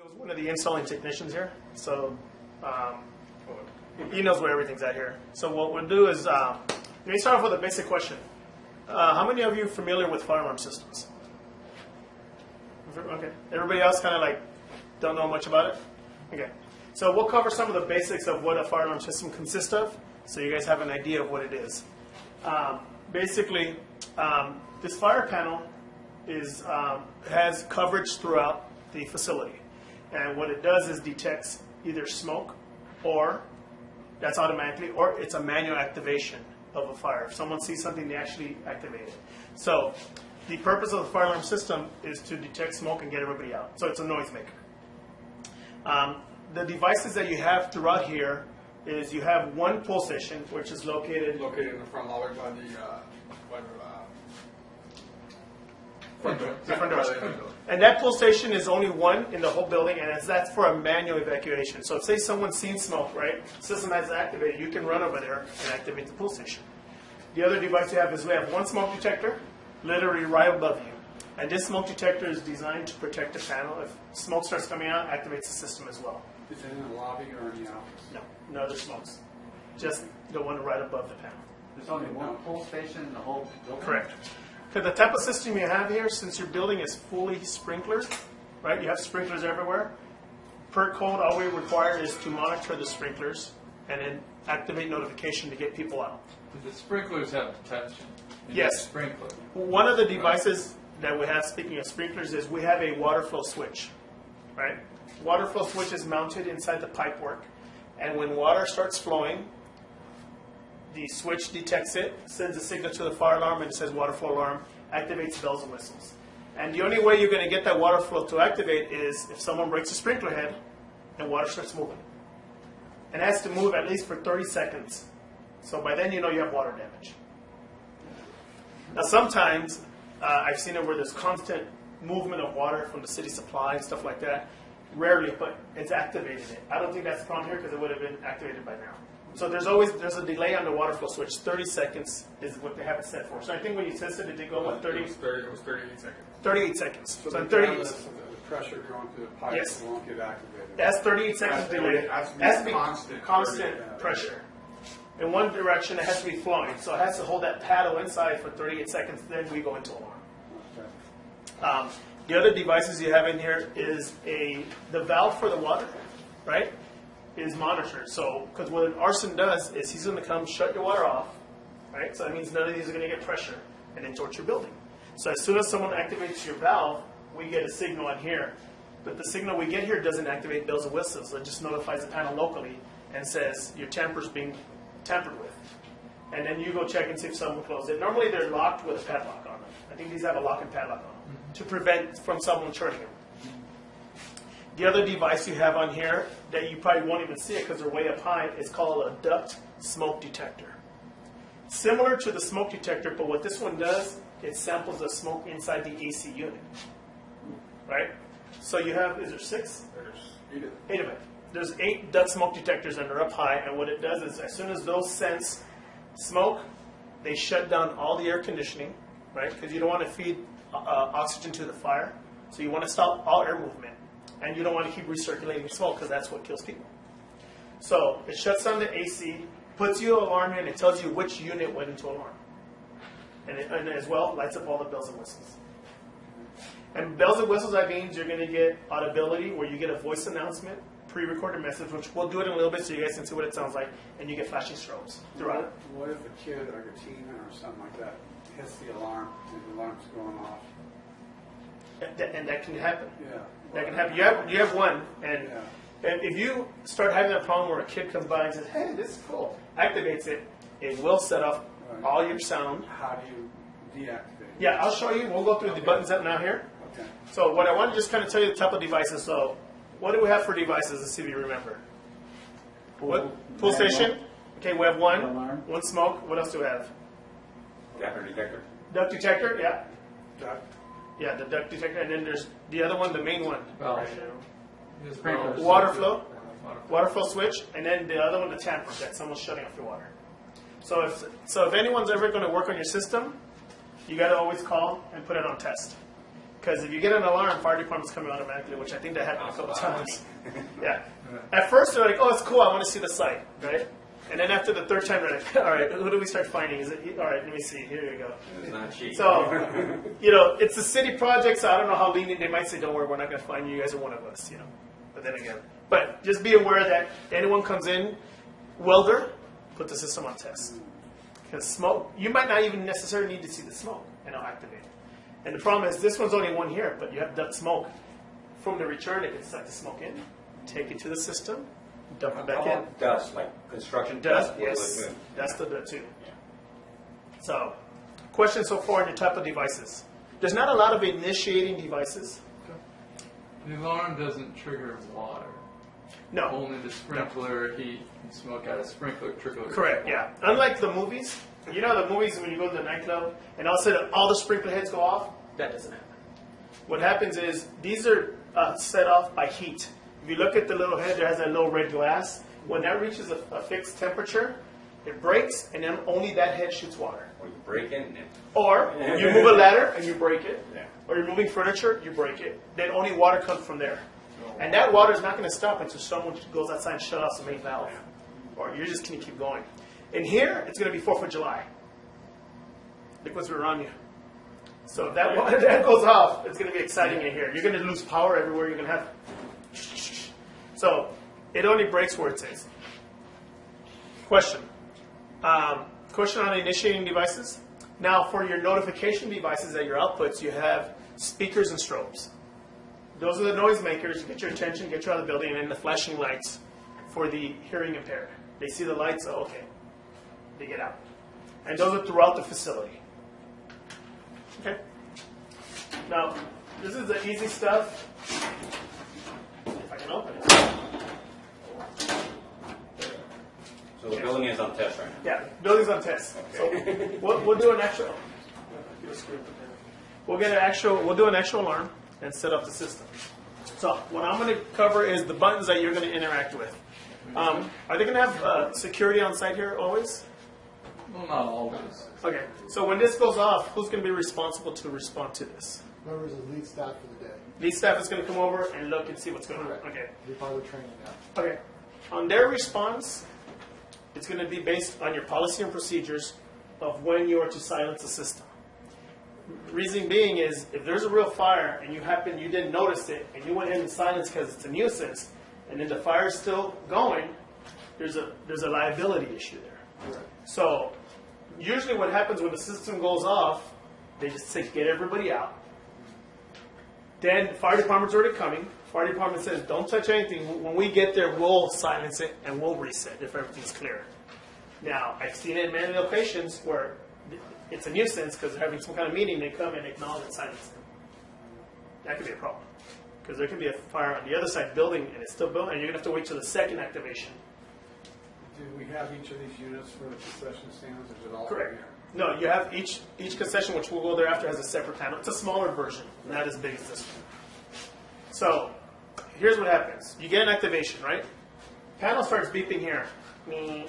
was one of the installing technicians here, so he knows where everything's at here. So what we'll do is, let me start off with a basic question. How many of you are familiar with fire alarm systems? Okay. Everybody else kind of like don't know much about it? Okay. So we'll cover some of the basics of what a fire alarm system consists of, so you guys have an idea of what it is. Basically, this fire panel has coverage throughout the facility. And what it does is detects either smoke, or that's automatically, or it's a manual activation of a fire. If someone sees something, they actually activate it. So the purpose of the fire alarm system is to detect smoke and get everybody out. So it's a noisemaker. The devices that you have throughout here is you have one pull station, which is located in the front lobby by the front doors. And that pull station is only one in the whole building, and that's for a manual evacuation. So if, say, someone's seen smoke, right, system has activated, you can run over there and activate the pull station. The other device you have is we have one smoke detector, literally right above you. And this smoke detector is designed to protect the panel. If smoke starts coming out, it activates the system as well. Is it in the lobby or in the office? No other smokes. Just the one right above the panel. There's only one pull station in the whole building? Correct. Because the type of system you have here, since your building is fully sprinklered, right? You have sprinklers everywhere. Per code, all we require is to monitor the sprinklers and then activate notification to get people out. The sprinklers have detection. Yes. Sprinkler. One of the devices that we have, speaking of sprinklers, is we have a water flow switch, right? Water flow switch is mounted inside the pipework, and when water starts flowing, the switch detects it, sends a signal to the fire alarm, and it says water flow alarm, activates bells and whistles. And the only way you're going to get that water flow to activate is if someone breaks a sprinkler head and water starts moving. And it has to move at least for 30 seconds. So by then you know you have water damage. Now sometimes I've seen it where there's constant movement of water from the city supply and stuff like that. Rarely, but it's activated it. I don't think that's the problem here because it would have been activated by now. So there's a delay on the water flow switch. 30 seconds is what they have it set for. So I think when you tested it, did go what, 30? It was 38 seconds. 38 seconds. So So the 30. pressure going through the pipes Yes. won't get activated. That's 38 seconds delay. It has to be Has to be constant. constant pressure. In one direction, it has to be flowing. So it has to hold that paddle inside for 38 seconds, then we go into alarm. Okay. The other devices you have in here is the valve for the water, right, is monitored. So, because what an arson does is he's going to come shut your water off, right? So that means none of these are going to get pressure and then torch your building. So as soon as someone activates your valve, we get a signal on here. But the signal we get here doesn't activate bells and whistles. It just notifies the panel locally and says your tamper's being tampered with. And then you go check and see if someone closed it. Normally they're locked with a padlock on them. I think these have a lock and padlock on them to prevent from someone turning them. The other device you have on here that you probably won't even see it because they're way up high is called a duct smoke detector. Similar to the smoke detector, but what this one does, it samples the smoke inside the AC unit. Right? So you have, is there 6? There's 8 of it. There's 8 duct smoke detectors and they're up high, and what it does is as soon as those sense smoke, they shut down all the air conditioning, right? Because you don't want to feed oxygen to the fire. So you want to stop all air movement. And you don't want to keep recirculating smoke because that's what kills people. So it shuts down the AC, puts you an alarm in, and it tells you which unit went into alarm. And as well, lights up all the bells and whistles. And bells and whistles, that means you're going to get audibility, where you get a voice announcement, pre-recorded message, which we'll do it in a little bit so you guys can see what it sounds like, and you get flashing strobes throughout it. What if a kid or a teen or something like that hits the alarm and the alarm's going off? And that can happen. Yeah. That can happen. You have one, and if you start having that problem where a kid comes by and says, "Hey, this is cool," activates it, it will set off all your sound. How do you deactivate it? Yeah, I'll show you. We'll go through the buttons up now here. Okay. So what I want to just kind of tell you the type of devices. So what do we have for devices? Let's see if you remember. What? Pull station. Okay, we have one. Alarm. One smoke. What else do we have? Duct detector. Duct detector. Yeah. Duct. Yeah, the duct detector. And then there's the other one, the main one. Valve. The sprinklers. Water flow. Water flow switch. And then the other one, the tamper, that someone's shutting off your water. So if anyone's ever going to work on your system, you got to always call and put it on test. Because if you get an alarm, fire department's coming automatically, which I think that happened a couple times. Yeah. At first, they're like, oh, it's cool, I want to see the site, right? And then after the third time, they're like, all right, who do we start finding? Is it, all right, let me see, here you go. It's not cheap. So, you know, it's a city project, so I don't know how lenient they might say, don't worry, we're not going to find you, you guys are one of us, you know. But then again, but just be aware that anyone comes in, welder, put the system on test. Because smoke, you might not even necessarily need to see the smoke, and it'll activate it. And the problem is, this one's only one here, but you have duct smoke. From the return, it can suck the smoke in, take it to the system, dump it back in. Dust, like construction Dust, dust? yes. That's the dirt too. So, questions so far on your type of devices. There's not a lot of initiating devices. The alarm doesn't trigger water. No. Only the sprinkler, heat, and smoke out of sprinkler trickles. Correct, yeah. Unlike the movies, you know the movies when you go to the nightclub and all of a sudden all the sprinkler heads go off? That doesn't happen. What happens is these are set off by heat. If you look at the little head, there has that little red glass. When that reaches a fixed temperature, it breaks and then only that head shoots water. Or you break in and Or you move a ladder and you break it. Yeah. Or you're moving furniture, you break it. Then only water comes from there. And that water is not going to stop until someone goes outside and shut off the main valve. Or you're just going to keep going. In here, it's going to be 4th of July. Look what's around you. So if that goes off, it's going to be exciting in here. You're going to lose power everywhere. You're going to have... So it only breaks where it says. Question. Question on initiating devices. Now for your notification devices at your outputs, you have speakers and strobes. Those are the noisemakers, get your attention, get you out of the building, and then the flashing lights for the hearing impaired. They see the lights, oh, okay. They get out. And those are throughout the facility. Okay? Now, this is the easy stuff. If I can open it. so the building is on test right now. Yeah, building's on test. Okay. So we'll do an actual. We'll do an actual alarm and set up the system. So what I'm going to cover is the buttons that you're going to interact with. Are they going to have security on site here always? Well, not always. Okay. So when this goes off, who's going to be responsible to respond to this? Members of lead staff for the day. Lead staff is going to come over and look and see what's going on. Correct. Okay. Be part of the training now. Okay. On their response, it's going to be based on your policy and procedures of when you are to silence the system. Reason being is, if there's a real fire and you didn't notice it, and you went in and silenced because it's a nuisance, and then the fire is still going, there's a liability issue there. Correct. So, usually what happens when the system goes off, they just say, get everybody out. Then the fire department's already coming. Fire department says, don't touch anything. When we get there, we'll silence it and we'll reset if everything's clear. Now, I've seen it in many locations where it's a nuisance because they're having some kind of meeting, they come and acknowledge and silence them. That could be a problem. Because there could be a fire on the other side building and it's still building, and you're going to have to wait till the second activation. Do we have each of these units for the concession stands, or is it all Correct. here? No, you have each concession, which we'll go there after, has a separate panel. It's a smaller version, not as big as this one. So, here's what happens. You get an activation, right? Panel starts beeping here. Me,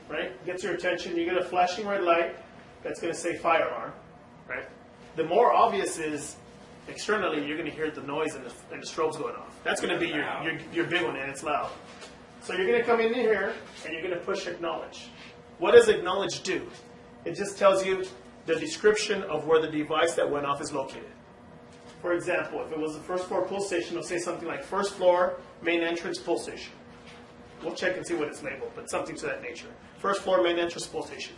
right? Gets your attention. You get a flashing red light that's going to say fire alarm, right? The more obvious is externally, you're going to hear the noise and the strobes going off. That's going to be your big one, and it's loud. So you're going to come in here, and you're going to push acknowledge. What does acknowledge do? It just tells you the description of where the device that went off is located. For example, if it was the first floor pull station, it'll say something like first floor, main entrance pull station. We'll check and see what it's labeled, but something to that nature. First floor, main entrance pull station.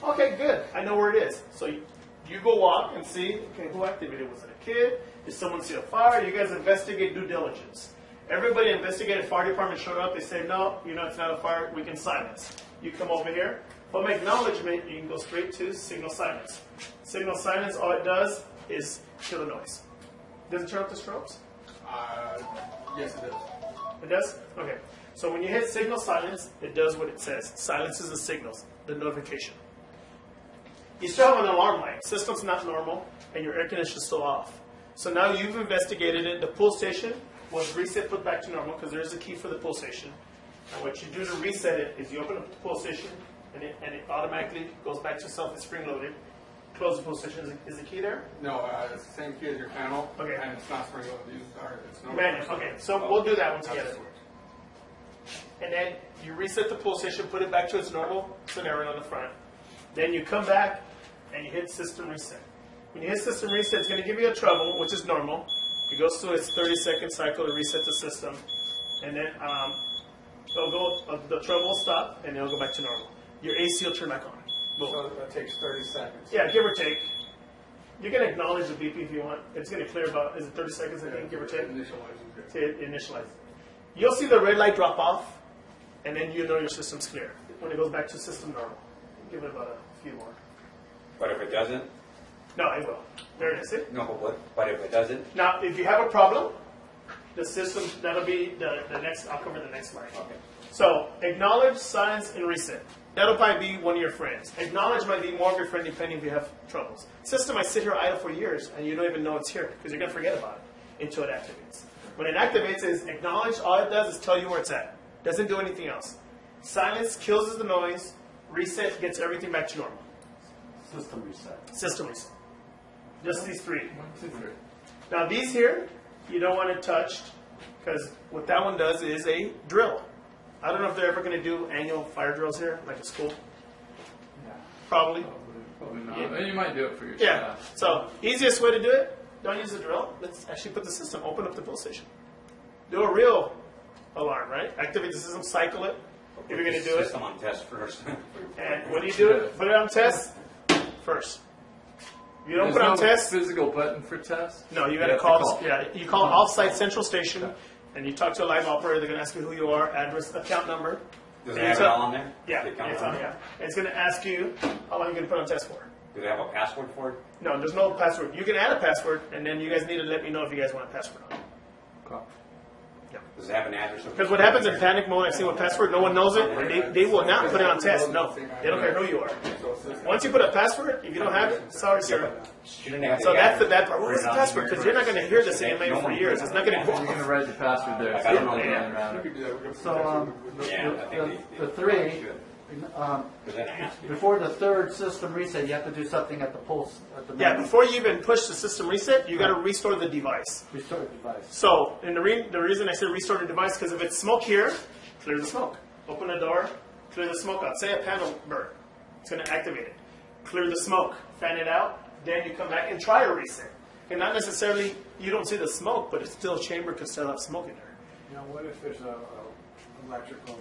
Okay, good. I know where it is. So you go walk and see, okay, who activated it? Was it a kid? Did someone see a fire? You guys investigate due diligence. Everybody investigated, fire department showed up, they said, no, it's not a fire, we can silence. You come over here. From acknowledgement, you can go straight to signal silence. Signal silence, all it does is kill the noise. Does it turn off the strobes? Yes, it does. It does? Okay. So when you hit signal silence, it does what it says. Silences the signals, the notification. You still have an alarm light. System's not normal, and your air conditioner's still off. So now you've investigated it. The pull station was reset, put back to normal, because there's a key for the pull station. And what you do to reset it is you open up the pull station, and it automatically goes back to itself. It's spring loaded. close the pull station. Is the key there? No, it's the same key as your panel. Okay. And it's not spring loaded. It's no. Manual. Okay, so we'll do that one together. And then you reset the pull station, put it back to its normal scenario on the front. Then you come back and you hit system reset. When you hit system reset, it's going to give you a trouble, which is normal. It goes through its 30-second cycle to reset the system, and then the trouble will stop, and it'll go back to normal. Your AC will turn back on. Boom. So that takes 30 seconds. Yeah, give or take. You can acknowledge the beeping if you want. It's going to clear about, is it 30 seconds, I think, give or take? Initializing. To initialize. You'll see the red light drop off, and then you know your system's clear. When it goes back to system normal. Give it about a few more. But if it doesn't, No, it will. There it is. See? no, but if it doesn't, Now, if you have a problem, the system, that'll be the next, I'll cover the next slide. okay. So, acknowledge, silence, and reset. That'll probably be one of your friends. Acknowledge might be more of your friend depending if you have troubles. System might sit here idle for years, and you don't even know it's here, because you're going to forget about it until it activates. When it activates, it's acknowledge. All it does is tell you where it's at. Doesn't do anything else. Silence kills the noise. Reset gets everything back to normal. System reset. System reset. Just these three. 1, 2, 3. Now these here, you don't want it touched, because what that one does is a drill. I don't know if they're ever going to do annual fire drills here, like a school. Probably. Probably not. Yeah. And you might do it for your Yeah. staff. So easiest way to do it, don't use the drill. Let's actually put the system, open up the pull station. Do a real alarm, right? Activate the system, cycle it, if you're going to do it. System on test first. And when do you do it? Put it on test first. If you don't There's put it on no test, physical button for test? no, you got have to call. call. Yeah, you call off-site central station, and you talk to a live operator. They're going to ask you who you are, address, account number. Does it And have it's it a- all on there? Yeah, The account it's on. number? Yeah, it's going to ask you how long you're going to put on test for. Do they have a password for it? No, there's no password. You can add a password, and then you guys need to let me know if you guys want a password on it. Does it have an address? Because what happens in panic mode, I've seen with password, no one knows it, and they will not put it on test. No, they don't care who you are. Once you put a password, if you don't have it, sorry, sir. Shouldn't it have So the that's the address? bad part. What was the password? Because you're not going to hear this AMA for years. It's not going to You're going to go. write the password there. I So you don't don't know. know Yeah. around it. So Yeah, I think the they three, should. um, Because then it has to. before the third system reset, you have to do something at the pulse, at the Yeah, manual. before you even push the system reset, you got to restore the device. Restore the device. So, and the reason I said restore the device, because if it's smoke here, clear the smoke. Open the door, clear the smoke out. Say a panel burn, it's going to activate it. Clear the smoke, fan it out, then you come back and try a reset. And not necessarily, you don't see the smoke, but it's still a chamber could still have smoke in there. Now, what if there's a electrical,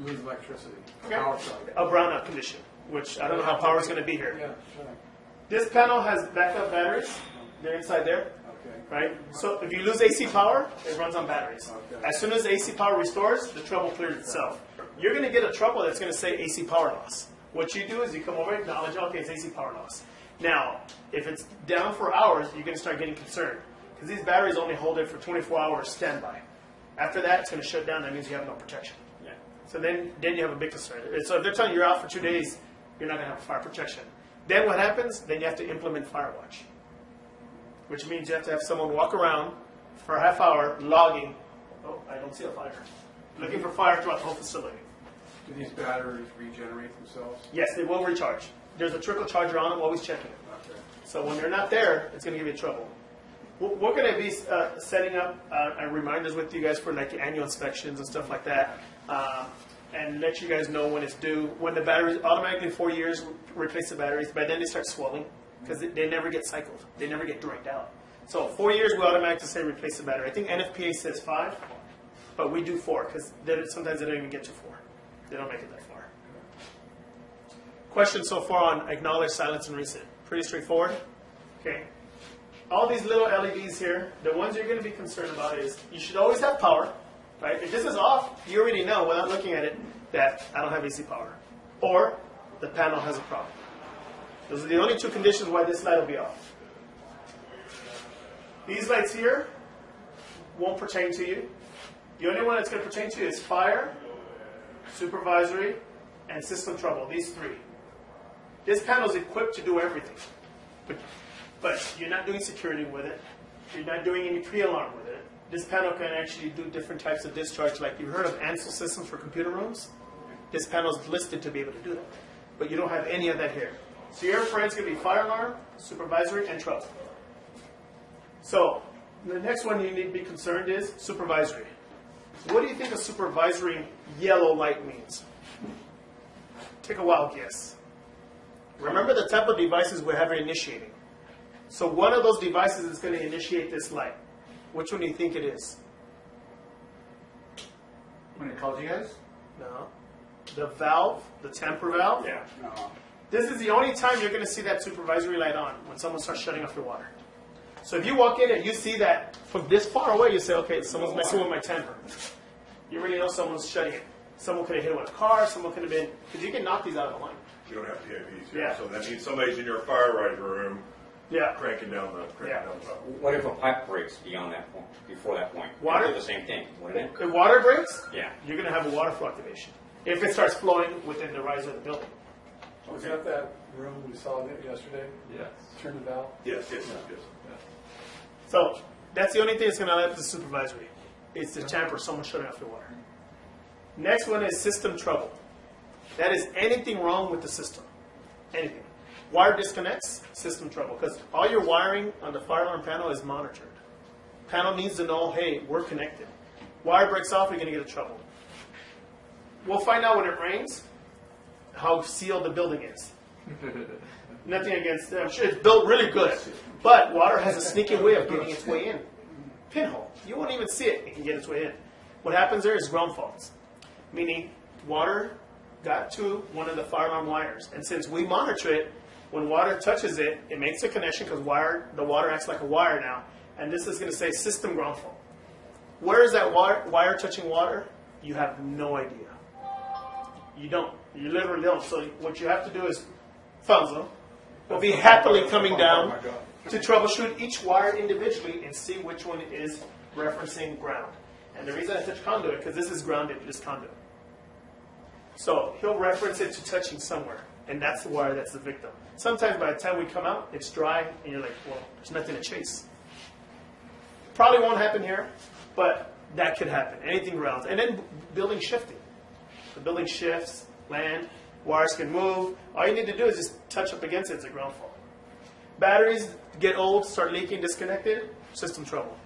lose electricity? Okay. Power shut. A brownout condition, which I don't know how power is going to be here. Yeah, sure. This panel has backup batteries. They're inside there. Okay. Right? So if you lose AC power, it runs on batteries. Okay. As soon as AC power restores, the trouble clears itself. You're going to get a trouble that's going to say AC power loss. What you do is you come over, acknowledge, okay, it's AC power loss. Now, if it's down for hours, you're going to start getting concerned. Because these batteries only hold it for 24 hours standby. After that, it's going to shut down. That means you have no protection. Yeah. So then you have a big concern. So if they're telling you you're out for 2 days, you're not going to have fire protection. Then what happens? Then you have to implement Firewatch, which means you have to have someone walk around for a half hour logging. Oh, I don't see a fire. Looking for fire throughout the whole facility. Do these batteries regenerate themselves? Yes, they will recharge. There's a trickle charger on them, always checking it. Okay. So when they're not there, it's going to give you trouble. We're going to be setting up reminders with you guys for like the annual inspections and stuff like that, and let you guys know when it's due. When the batteries automatically 4 years replace the batteries, by then they start swelling because they never get cycled. They never get drained out. So 4 years we automatically say replace the battery. I think NFPA says 5, but we do 4 because sometimes they don't even get to 4. They don't make it that far. Questions so far on acknowledge, silence, and reset? Pretty straightforward. Okay. All these little LEDs here, the ones you're going to be concerned about is you should always have power, right? If this is off, you already know without looking at it that I don't have AC power, or the panel has a problem. Those are the only 2 conditions why this light will be off. These lights here won't pertain to you. The only one that's going to pertain to you is fire, supervisory, and system trouble. These 3. This panel is equipped to do everything. But you're not doing security with it. You're not doing any pre-alarm with it. This panel can actually do different types of discharge. Like you've heard of Ansel systems for computer rooms? This panel is listed to be able to do that. but you don't have any of that here. So your friend's going to be fire alarm, supervisory, and trouble. So the next one you need to be concerned is supervisory. What do you think a supervisory yellow light means? Take a wild guess. Remember the type of devices we have initiating. So one of those devices is going to initiate this light. Which one do you think it is? When it calls you guys? No. The valve, the tamper valve. Yeah. No. This is the only time you're going to see that supervisory light on, when someone starts shutting off your water. So if you walk in and you see that from this far away, you say, okay, someone's messing with my tamper. You really know someone's shutting it. Someone could have hit it with a car, someone could have been, because you can knock these out of the line. You don't have TIVs. Yeah. So that means somebody's in your fire riser room Yeah. cranking down the valve. What if a pipe breaks beyond that point, before that point? Water? It'd do the same thing, wouldn't it? If water breaks, Yeah. you're going to have a water flow activation. If it starts flowing within the riser of the building. Was that that room we saw yesterday? Yes. Turn the valve? Yes, yes, yes. So that's the only thing that's going to let the supervisory. It's the tamper, someone shutting off your water. Next one is system trouble. That is anything wrong with the system. Anything. Wire disconnects, system trouble. Because all your wiring on the fire alarm panel is monitored. Panel needs to know, hey, we're connected. Wire breaks off, you're going to get in trouble. We'll find out when it rains how sealed the building is. Nothing against them. I'm sure it's built really good. But water has a sneaky way of getting its way in. Pinhole. You won't even see it. It can get its way in. What happens there is ground faults. Meaning water got to one of the fire alarm wires. And since we monitor it, when water touches it, it makes a connection because the water acts like a wire now. And this is going to say system ground fault. Where is that wire touching water? You have no idea. You don't. You literally don't. So what you have to do is, Fonzo will be happily coming down to troubleshoot each wire individually and see which one is referencing ground. And the reason I touch conduit, because this is grounded, this conduit. So he'll reference it to touching somewhere. And that's the wire that's the victim. Sometimes by the time we come out, it's dry, and you're like, well, there's nothing to chase. Probably won't happen here, but that could happen. Anything grounds. And then building shifting. The building shifts, land, wires can move. All you need to do is just touch up against it. It's a ground fault. Batteries get old, start leaking, disconnected, system trouble.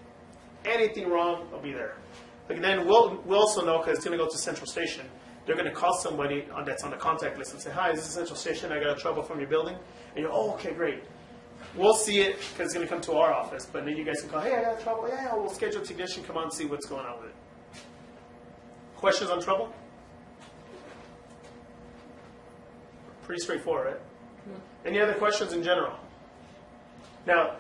Anything wrong, it'll be there. But then we'll also know, because it's going to go to central station, they're going to call somebody that's on the contact list and say, hi, this is central station, I got a trouble from your building. And you're, oh, okay, great. We'll see it, because it's going to come to our office, but then you guys can call, hey, I got trouble. Yeah, we'll schedule a technician, come on and see what's going on with it. Questions on trouble? Pretty straightforward, right? Any other questions in general? Now,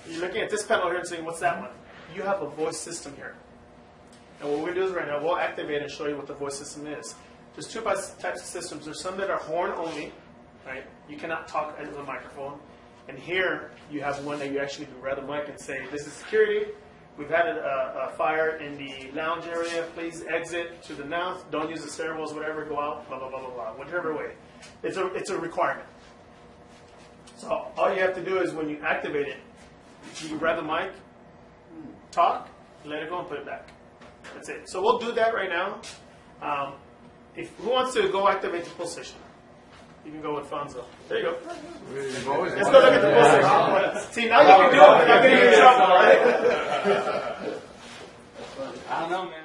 you're looking at this panel here and saying, what's that one? You have a voice system here. And what we're going to do is right now, we'll activate and show you what the voice system is. There's two types of systems. There's some that are horn only, right? You cannot talk into the microphone. And here, you have one that you actually can grab the mic and say, this is security. We've had a fire in the lounge area. Please exit to the north. Don't use the stairwells, whatever. Go out, blah, blah, blah, blah, blah. Whichever way. It's a requirement. So all you have to do is when you activate it, you can grab the mic, talk, let it go, and put it back. That's it. So we'll do that right now. Who wants to go activate the pull station? You can go with Fonzo. There you go. Let's go look at the pull station. See, now you can do it without getting in trouble, right? I don't know, man.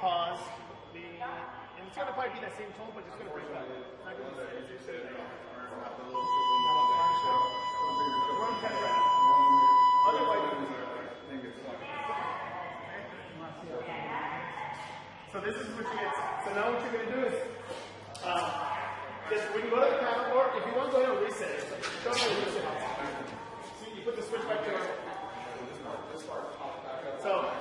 Pause. And it's going to probably be that same tone, but it's going to break up. It's not gonna be the same. We're on 10 right now. Otherwise, so this is what you get. So now what you're going to do is, just when you go to the panel, or if you want to go ahead and reset it, show me how to reset it. So you put the switch back there. So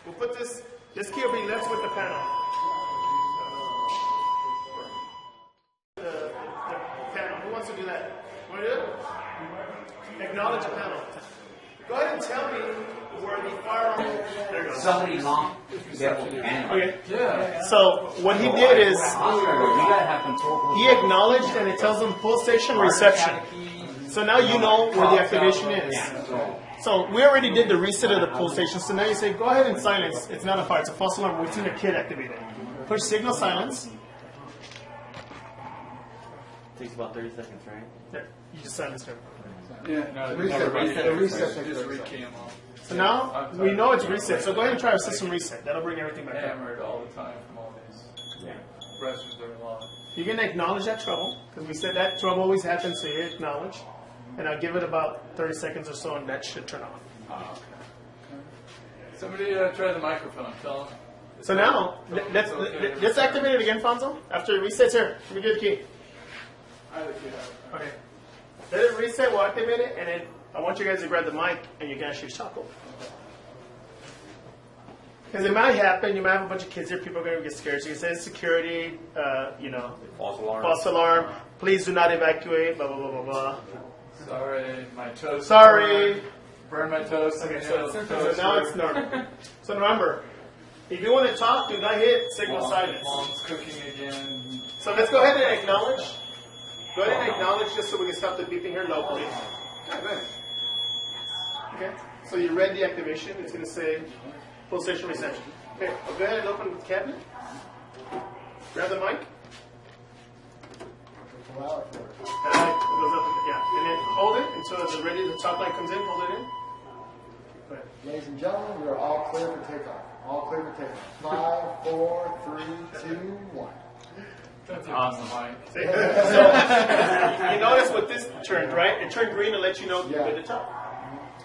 We'll put this key will be left with the panel. The panel. Who wants to do that? Want to do it? Acknowledge the panel. Go ahead and tell me where the firearm. There goes. Somebody long, devil, and Okay. Yeah. So what he did is Oscar, you gotta have control. he acknowledged, and it tells him pull station reception. So now you know where the activation is. So we already did the reset of the pull station. So now you say, go ahead and silence. It's not a fire. It's a false alarm. We've seen a kid activate it. Push signal silence. Takes about 30 seconds, right? There. You just silenced her. Yeah. No, Reset, the reset takes Just 30 rekey seconds. them all. So now we know it's reset. So go ahead and try a system reset. That'll bring everything back up. Hammered all the time from all these Yeah. brushes that are long. You're going to acknowledge that trouble, because we said that trouble always happens, so you acknowledge. And I'll give it about 30 seconds or so, and that should turn off. Somebody try the microphone. Tell them. So now, let's activate it again, Fonzo. After it resets here, let me get the key. Okay. Let it reset, we'll activate it, and then I want you guys to grab the mic, and you can actually talk over. Because it might happen, you might have a bunch of kids here, people are going to get scared. So you say security, False alarm. false alarm, please do not evacuate, blah, blah, blah, blah, blah. Sorry, my toast. Sorry. Burn my toast. Okay, so now it's normal. So remember, if you want to talk, do not hit signal silence. Mom's cooking again. So let's go ahead and acknowledge. Go ahead and acknowledge just so we can stop the beeping here locally. Okay, so you read the activation. It's going to say full station reception. Okay, I'll go ahead and open the cabinet. Grab the mic. Allow it for it. That mic goes up, yeah. And then hold it until the ready, the top light comes in. Hold it in. Go ahead. Ladies and gentlemen, we are all clear for takeoff. All clear for takeoff. 5, 4, 3, 2, 1. That's awesome, Mike. So you notice what this turned, right? It turned green to let you know you're good to talk.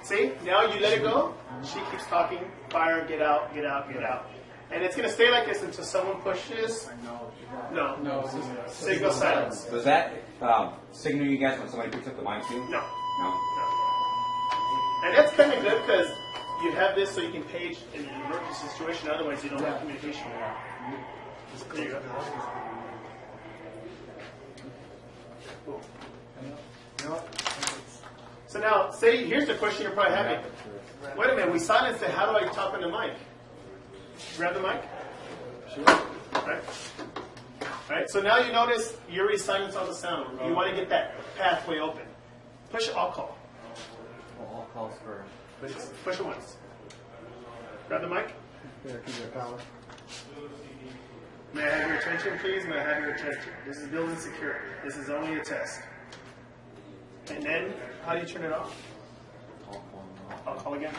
See? Now you let it go. She keeps talking. Fire, get out, get out, get out. And it's going to stay like this until someone pushes. No. No, this is Signal silence. Does that signal you guys when somebody picks up the mic too? No. No. And that's kind of good because you have this so you can page in an emergency situation. Otherwise, you don't have communication. There you go. Cool. So now, say, here's the question you're probably having. Wait a minute, we silenced it. How do I talk in the mic? Grab the mic. Right. Right. So now you notice you already silenced all the sound. You want to get that pathway open. Push all call. All calls for. Push it once. Grab the mic. There, keep your power. May I have your attention, please? May I have your attention? This is building security. This is only a test. And then, how do you turn it off? I'll call again.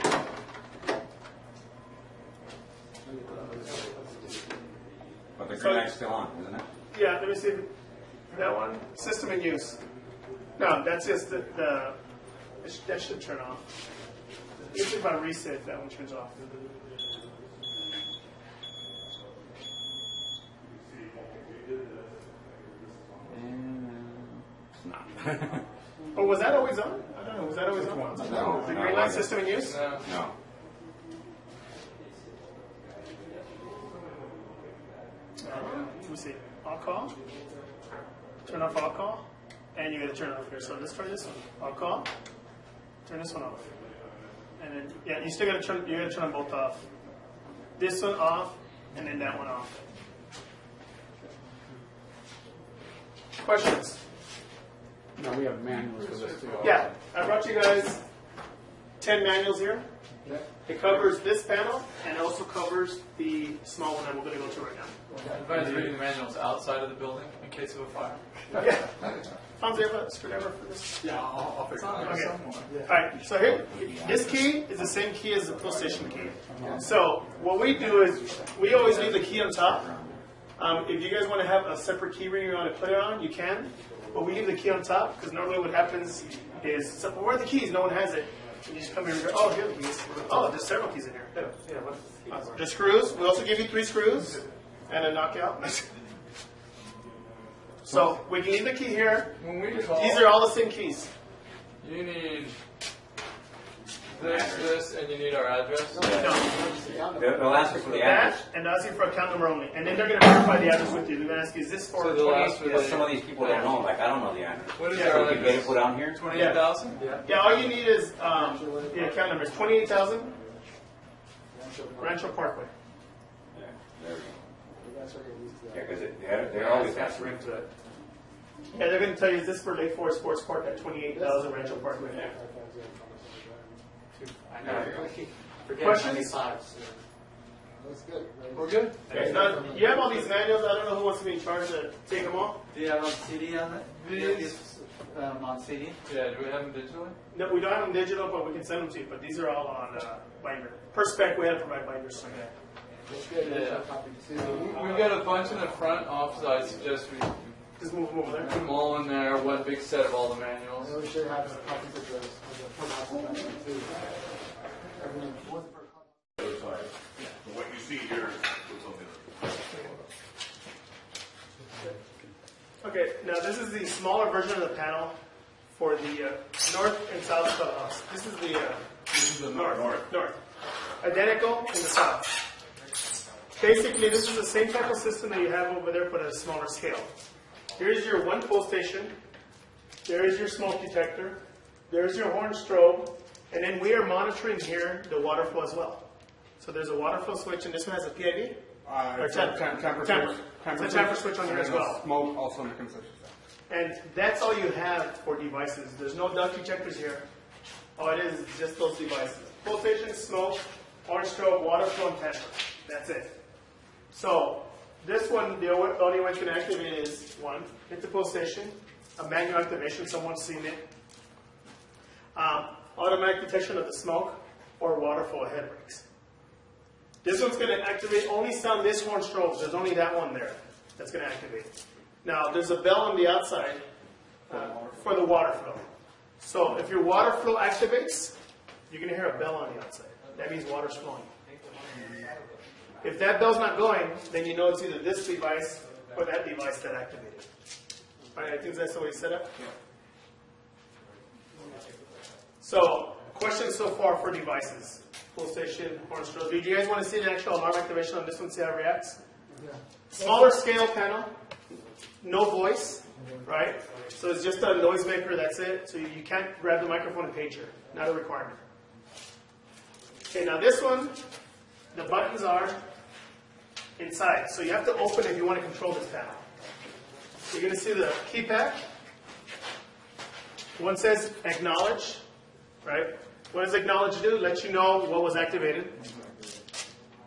But the green light's still on, isn't it? Yeah, let me see. That one, system in use. No, that's just that should turn off. Usually if I reset, that one turns off. It's not. Oh, was that always on? I don't know. Was that always on? No, The no, green it light wasn't. system in use? no. No. Let me see. All call. Turn off all call. And you got to turn it off here. So let's try this one. All call. Turn this one off. And then, yeah, you still got to turn. You got to turn them both off. This one off, and then that one off. Questions? No, we have manuals for this too. Yeah, I brought you guys 10 manuals here. It covers this panel, and it also covers the small one that we're going to go to right now. Advise reading the manuals outside of the building in case of a fire. Okay. Fonz, do you have a screwdriver for this? Yeah, I'll fix it. Okay. Somewhere. All right, so here, this key is the same key as the pull station key. So what we do is we always leave the key on top. If you guys want to have a separate key ring you want to put it on, you can. But we leave the key on top because normally what happens is, so, where are the keys? No one has it. And you just come here and go, oh, here are the keys. Oh, there's several keys in here. The screws. We also give you 3 screws and a knockout. So we can leave the key here. When we call, These are all the same keys. you need this, and you need our address? They'll ask you for the That, address. and ask you for account number only. And then they're going to verify the address with you. They're going to ask you, is this for So they'll 28? ask for But some of these people don't know, like I don't know the address. What is Yeah, our So can you get it address? put down here? 28,000? Yeah, all you need is the account number. It's 28,000 Rancho Parkway. Yeah, there we go. Yeah, because they're always asking. Yeah, they're going to tell you, is this for Lake Forest Sports Park at 28,000 Rancho Parkway? I know. Forget Questions? 95. That's good. We're good? Okay, now, you have all these manuals. I don't know who wants to be in charge to take them all. Do you have on CD on it? These- On CD? Yeah, do we have them digitally? No, we don't have them digital, but we can send them to you. But these are all on binder. Per spec, we have to provide binders. That's good. Yeah. That's a copy. See, We've got a bunch in the front office. I suggest we Just move them over there. put them all in there, one big set of all the I manuals. know we should have some copies of the front office back too. Everything. What's the per copy? Other side. So what you see here is something. Okay, now this is the smaller version of the panel for the north and south clubhouse. This is the north. Identical in the south. Basically, this is the same type of system that you have over there, but at a smaller scale. Here's your one pole station. There is your smoke detector. There's your horn strobe. And then we are monitoring here the water flow as well. So there's a water flow switch, and this one has a PID. Or It's a tamper tamper switch. switch. It's a tamper switch on here as well. Smoke also on the concession stand. And that's all you have for devices. There's no duct detectors here. All it is just those devices. Pole station, smoke, orange strobe, water flow, and tamper. That's it. So this one, the only way it's going to activate is one, hit the pole station, a manual activation, someone's seen it. Automatic detection of the smoke or water flow head brakes. This one's going to activate, only sound this horn strobe. There's only that one there that's going to activate. Now, there's a bell on the outside for the water flow. So if your water flow activates, you're going to hear a bell on the outside. That means water's flowing. If that bell's not going, then you know it's either this device or that device that activated. All right, I think that's the way it's set up. So, questions so far for devices? Full station, horn strobe. Do you guys want to see the actual alarm activation on this one, see how it reacts? Smaller scale panel, no voice, right? So it's just a noisemaker, that's it. So you can't grab the microphone and pager, not a requirement. Okay, now this one, the buttons are inside. So you have to open if you want to control this panel. You're going to see the keypad. One says acknowledge, right? What does acknowledge do? Let you know what was activated.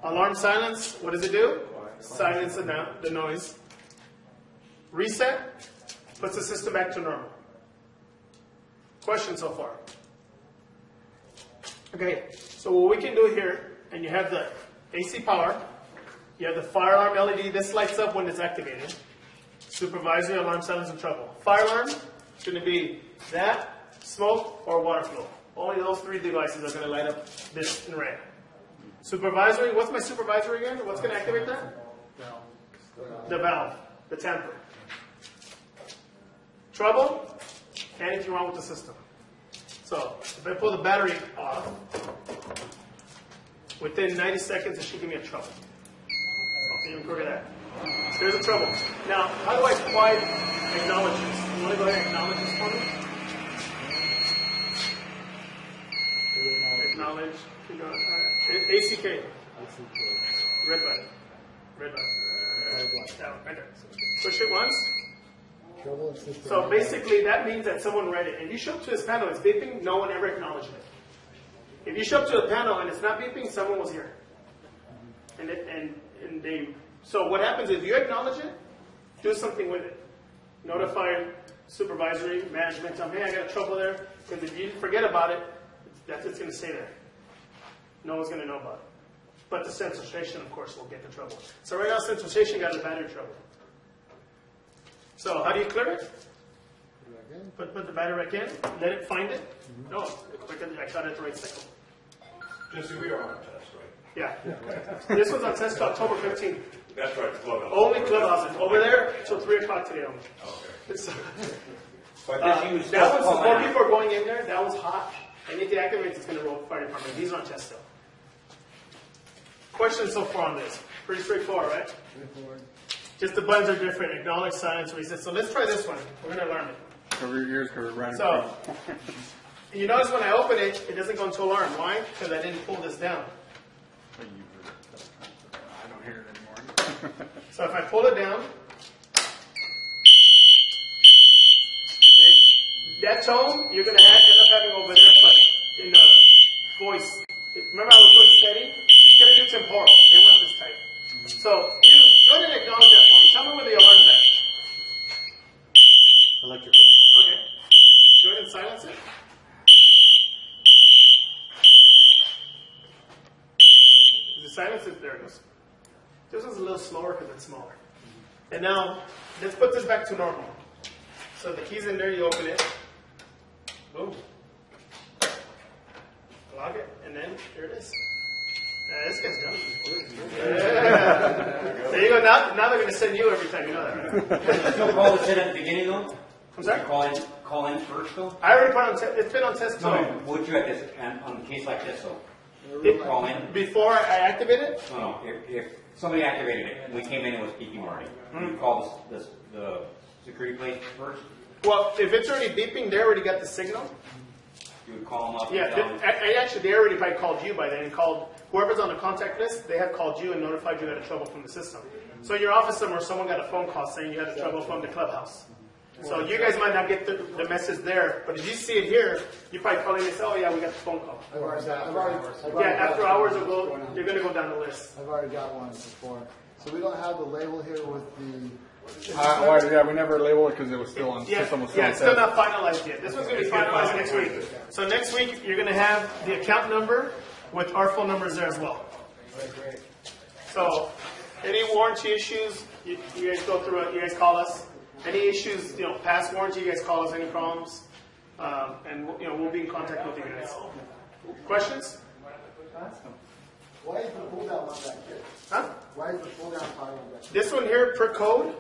Alarm silence, what does it do? Silence the noise. Reset puts the system back to normal. Questions so far? Okay, so what we can do here, and you have the AC power, you have the fire alarm LED, this lights up when it's activated. Supervisory alarm silence and trouble. Fire alarm is going to be that, smoke, or water flow. Only those three devices are going to light up this in red. Supervisory, what's my supervisory again? What's going to activate that? The valve, the tamper. Trouble, anything wrong with the system. So, if I pull the battery off, within 90 seconds it should give me a trouble. Okay, even quicker that. So there's a trouble. Now, how do I quiet acknowledge this? You want to go ahead and acknowledge this for me? Acknowledge. Keep going. ACK. Red button. Red button. That one, right there. Push it once. So basically, that means that someone read it. And you show up to this panel, it's beeping, no one ever acknowledged it. If you show up to a panel and it's not beeping, someone was here. And they. So what happens is you acknowledge it, do something with it. Notify supervisory management, tell them, hey, I got trouble there. Because if you forget about it, that's it's going to stay there. No one's going to know about it. But the central station, of course, will get the trouble. So right now, central station got the battery trouble. So how do you clear it? Put the battery back in, let it find it. No, I shot it at the right second. Jesse, we are on a test, right? Yeah. This was on test till October 15th. That's right, the clubhouse. Only clubhouses. Over there till 3 o'clock today only. Okay. So, But this you that was, before people were going in there, that was hot. And if it activates, it's going to roll fire department. These are on test still. Questions so far on this? Pretty straightforward, right? Just the buttons are different. Acknowledge, silence, resist. So let's try this one. We're going to learn it. Cover your ears, cover right in So, front. you notice when I open it, it doesn't go into alarm. Why? Because I didn't pull this down. I don't hear it anymore. So if I pull it down, that tone you're going to end up having over there, but in a voice. Remember I was doing steady? It's going to do temporal. They want this type. So you go ahead and acknowledge that for me. Tell me where the alarm's at. Electric. Okay. Go ahead and silence it. Is it silence? There it goes. This one's a little slower because it's smaller. And now, let's put this back to normal. So the key's in there, you open it. Boom. Lock it, and then here it is. This guy's done. Yeah. There you go. Now they're going to send you every time. You know that, right? So call this in at the beginning though? I'm sorry? Call in first though? I already put on test. It's been on test. No, So would you at this, and on a case like this though? it- Call in? before I activate it, No, if somebody activated it, and we came in and was beeping already, you call the security place first, well, if it's already beeping, they already got the signal. you would call them up Yeah, and tell them. actually, they already probably called you by then and called whoever's on the contact list. They have called you and notified you had a trouble from the system. So in your office somewhere, someone got a phone call saying you had a trouble from the clubhouse. So you guys might not get the message there, but if you see it here, you probably call in and say, "Oh yeah, we got the phone call." I've already got Yeah, after one. hours, they're going to go down the list. I've already got one before. So we don't have the label here with the. Yeah, we never labeled it because it was still on, Yeah, system was still yeah, on it's still test. not finalized yet. This one's going to be finalized next week. So next week, you're going to have the account number with our phone numbers there as well. So any warranty issues, you guys go through it. You guys call us. Any issues, past warranty, you guys call us. Any problems, and we'll be in contact with you guys. Questions? Why is the pull down on that kit? Huh? Why is the pull down time on that? This one here, per code,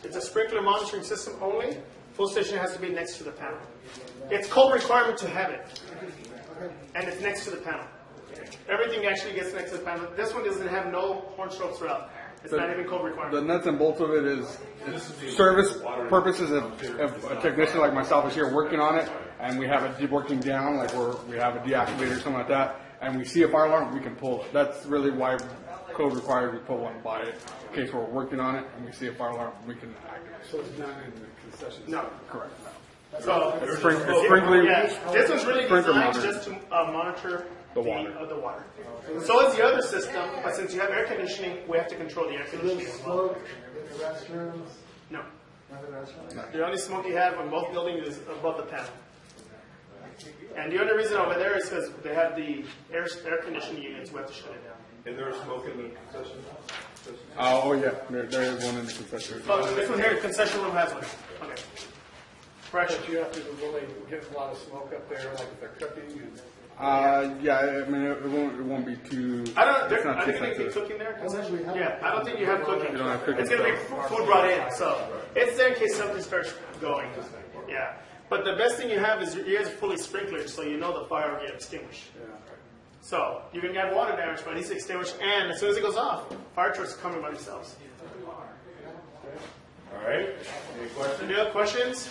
it's a sprinkler monitoring system only. Full station has to be next to the panel. It's code requirement to have it, and it's next to the panel. Everything actually gets next to the panel. This one doesn't have no horn strokes throughout. It's not even code The requirement. nuts and bolts of it is service purposes. If a technician like myself is here working on it, and we have it working down, like we have a deactivator or something like that, and we see a fire alarm, we can pull it. That's really why code requires we pull one by it. In case we're working on it and we see a fire alarm, we can activate it. So it's not in the concession. No. Correct. So, It's sprinkling. yeah, this one's really Sprinkler designed monitor. just to monitor The water. the water. So is the other system, but since you have air conditioning, we have to control the air So conditioning there's as well. smoke in the restrooms. No. Not in the restrooms. The only smoke you have on both buildings is above the panel. And the only reason over there is because they have the air conditioning units, we have to shut it down. And there's smoke in the concession? Oh yeah, there is one in the concession. Oh, this one here, concession room has one. Okay. Fresh. But you have to really get a lot of smoke up there, like if they're cooking and. Yeah, I mean it won't be too. I don't It's not too think they sensitive. cooking there. I don't think we have- Yeah, I don't think you have cooking. You don't have cooking It's going to be food brought in, so it's there in case something starts going. Yeah. But the best thing you have is your ears are fully sprinklered, so you know the fire will get extinguished. So you can get water damage, but it's extinguished, and as soon as it goes off, fire trucks are coming by themselves. All right, any questions? Any other questions?